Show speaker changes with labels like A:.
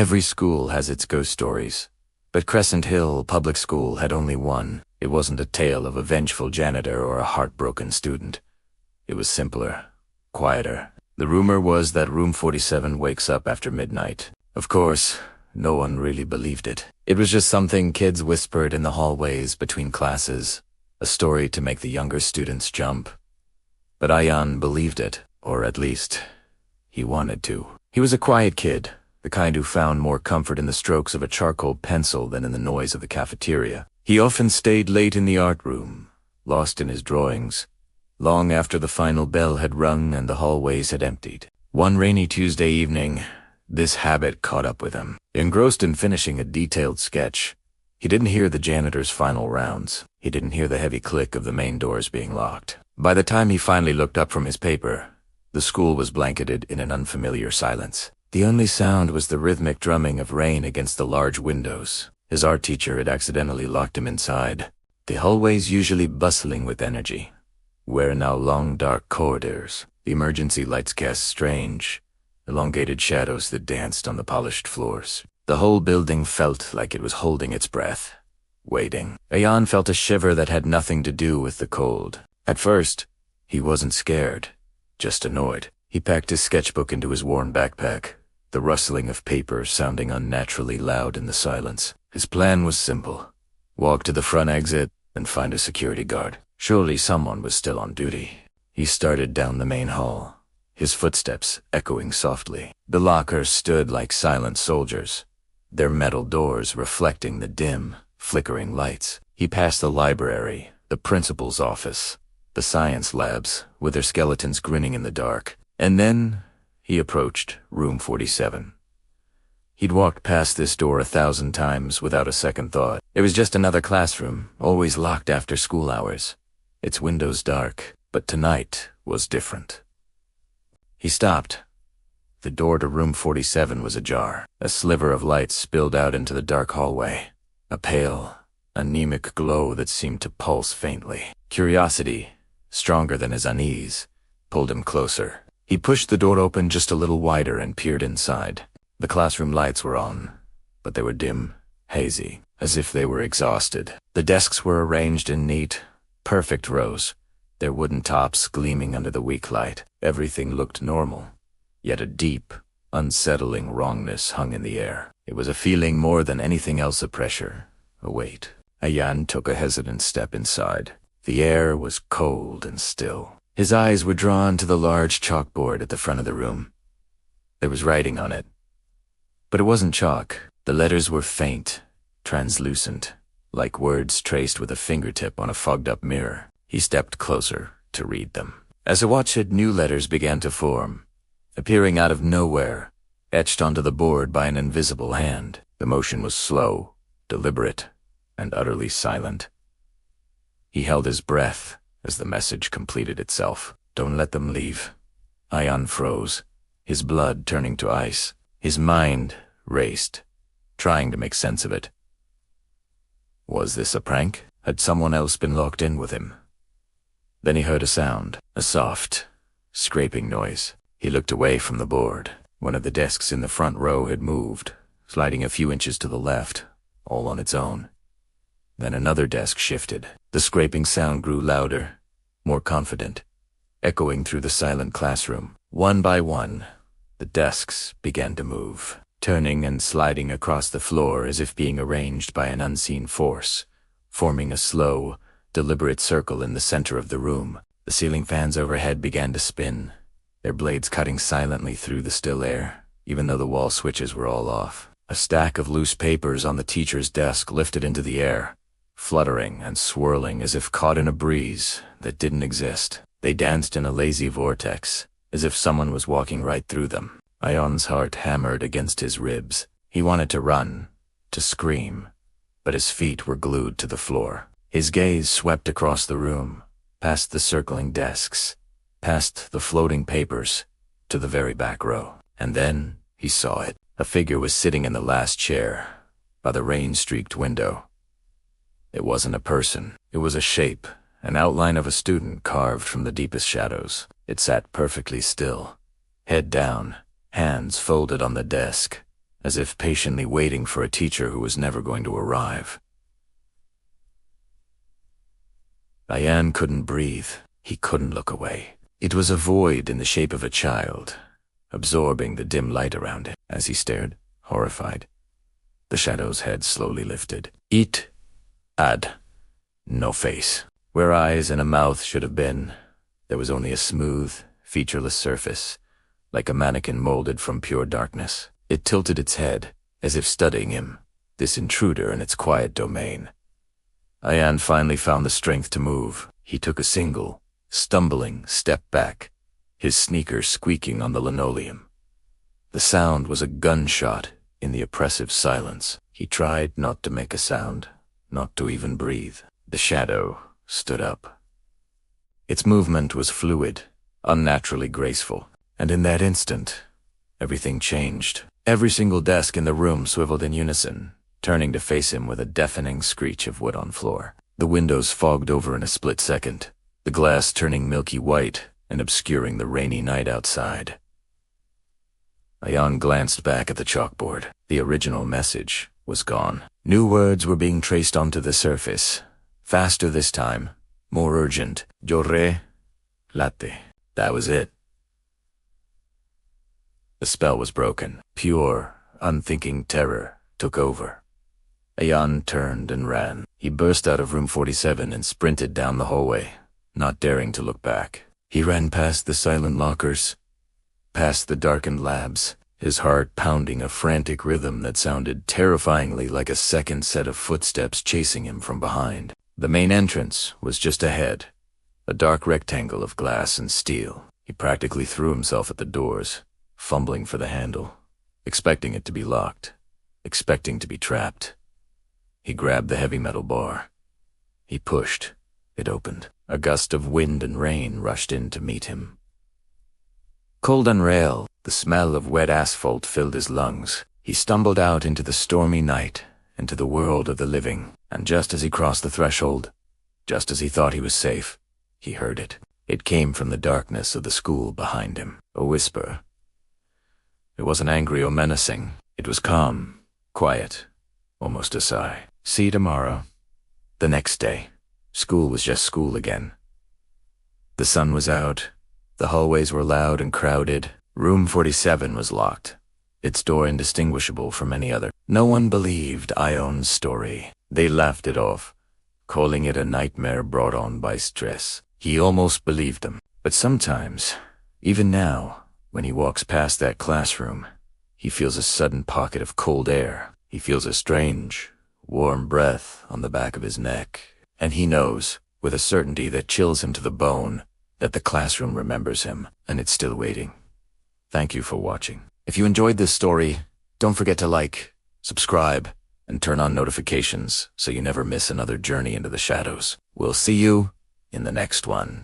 A: Every school has its ghost stories, but Crescent Hill Public School had only one. It wasn't a tale of a vengeful janitor or a heartbroken student. It was simpler, quieter. The rumor was that room 47 wakes up after midnight. Of course, no one really believed it. It was just something kids whispered in the hallways between classes, a story to make the younger students jump. But Ayan believed it, or at least, he wanted to. He was a quiet kid, the kind who found more comfort in the strokes of a charcoal pencil than in the noise of the cafeteria. He often stayed late in the art room, lost in his drawings, long after the final bell had rung and the hallways had emptied. One rainy Tuesday evening, this habit caught up with him. Engrossed in finishing a detailed sketch, he didn't hear the janitor's final rounds. He didn't hear the heavy click of the main doors being locked. By the time he finally looked up from his paper, the school was blanketed in an unfamiliar silence. The only sound was the rhythmic drumming of rain against the large windows. His art teacher had accidentally locked him inside. The hallways, usually bustling with energy, were now long dark corridors. The emergency lights cast strange, elongated shadows that danced on the polished floors. The whole building felt like it was holding its breath, waiting. Ayan felt a shiver that had nothing to do with the cold. At first, he wasn't scared, just annoyed. He packed his sketchbook into his worn backpack, the rustling of paper sounding unnaturally loud in the silence. His plan was simple: walk to the front exit and find a security guard. Surely someone was still on duty. He started down the main hall, his footsteps echoing softly. The lockers stood like silent soldiers, their metal doors reflecting the dim, flickering lights. He passed the library, the principal's office, the science labs, with their skeletons grinning in the dark. And then he approached room 47. He'd walked past this door 1,000 times without a second thought. It was just another classroom, always locked after school hours, its windows dark, but tonight was different. He stopped. The door to room 47 was ajar. A sliver of light spilled out into the dark hallway, a pale, anemic glow that seemed to pulse faintly. Curiosity, stronger than his unease, pulled him closer. He pushed the door open just a little wider and peered inside. The classroom lights were on, but they were dim, hazy, as if they were exhausted. The desks were arranged in neat, perfect rows, their wooden tops gleaming under the weak light. Everything looked normal, yet a deep, unsettling wrongness hung in the air. It was a feeling more than anything else, a pressure, a weight. Ayan took a hesitant step inside. The air was cold and still. His eyes were drawn to the large chalkboard at the front of the room. There was writing on it, but it wasn't chalk. The letters were faint, translucent, like words traced with a fingertip on a fogged-up mirror. He stepped closer to read them. As he watched it, new letters began to form, appearing out of nowhere, etched onto the board by an invisible hand. The motion was slow, deliberate, and utterly silent. He held his breath as the message completed itself. "Don't let them leave." Ayan froze, his blood turning to ice. His mind raced, trying to make sense of it. Was this a prank? Had someone else been locked in with him? Then he heard a sound, a soft, scraping noise. He looked away from the board. One of the desks in the front row had moved, sliding a few inches to the left, all on its own. Then another desk shifted. The scraping sound grew louder, more confident, echoing through the silent classroom. One by one, the desks began to move, turning and sliding across the floor as if being arranged by an unseen force, forming a slow, deliberate circle in the center of the room. The ceiling fans overhead began to spin, their blades cutting silently through the still air, even though the wall switches were all off. A stack of loose papers on the teacher's desk lifted into the air, fluttering and swirling as if caught in a breeze that didn't exist. They danced in a lazy vortex, as if someone was walking right through them. Ayan's heart hammered against his ribs. He wanted to run, to scream, but his feet were glued to the floor. His gaze swept across the room, past the circling desks, past the floating papers, to the very back row. And then he saw it. A figure was sitting in the last chair, by the rain-streaked window. It wasn't a person. It was a shape, an outline of a student carved from the deepest shadows. It sat perfectly still, head down, hands folded on the desk, as if patiently waiting for a teacher who was never going to arrive. Ayan couldn't breathe. He couldn't look away. It was a void in the shape of a child, absorbing the dim light around him. As he stared, horrified, the shadow's head slowly lifted. It had no face. Where eyes and a mouth should have been, there was only a smooth, featureless surface, like a mannequin molded from pure darkness. It tilted its head, as if studying him, this intruder in its quiet domain. Ayan finally found the strength to move. He took a single, stumbling step back, his sneakers squeaking on the linoleum. The sound was a gunshot in the oppressive silence. He tried not to make a sound, not to even breathe. The shadow stood up. Its movement was fluid, unnaturally graceful, and in that instant, everything changed. Every single desk in the room swiveled in unison, turning to face him with a deafening screech of wood on floor. The windows fogged over in a split second, the glass turning milky white and obscuring the rainy night outside. Ayan glanced back at the chalkboard. The original message was gone. New words were being traced onto the surface. Faster this time, more urgent. Lloré, late. That was it. The spell was broken. Pure, unthinking terror took over. Ayan turned and ran. He burst out of room 47 and sprinted down the hallway, not daring to look back. He ran past the silent lockers, past the darkened labs, his heart pounding a frantic rhythm that sounded terrifyingly like a second set of footsteps chasing him from behind. The main entrance was just ahead, a dark rectangle of glass and steel. He practically threw himself at the doors, fumbling for the handle, expecting it to be locked, expecting to be trapped. He grabbed the heavy metal bar. He pushed. It opened. A gust of wind and rain rushed in to meet him. Cold and rail, the smell of wet asphalt filled his lungs. He stumbled out into the stormy night, into the world of the living, and just as he crossed the threshold, just as he thought he was safe, he heard it. It came from the darkness of the school behind him. A whisper. It wasn't angry or menacing. It was calm, quiet, almost a sigh. See you tomorrow. The next day, school was just school again. The sun was out. The hallways were loud and crowded. Room 47 was locked, its door indistinguishable from any other. No one believed Ayan's story. They laughed it off, calling it a nightmare brought on by stress. He almost believed them. But sometimes, even now, when he walks past that classroom, he feels a sudden pocket of cold air. He feels a strange, warm breath on the back of his neck. And he knows, with a certainty that chills him to the bone, that the classroom remembers him, and it's still waiting. Thank you for watching. If you enjoyed this story, don't forget to like, subscribe, and turn on notifications so you never miss another journey into the shadows. We'll see you in the next one.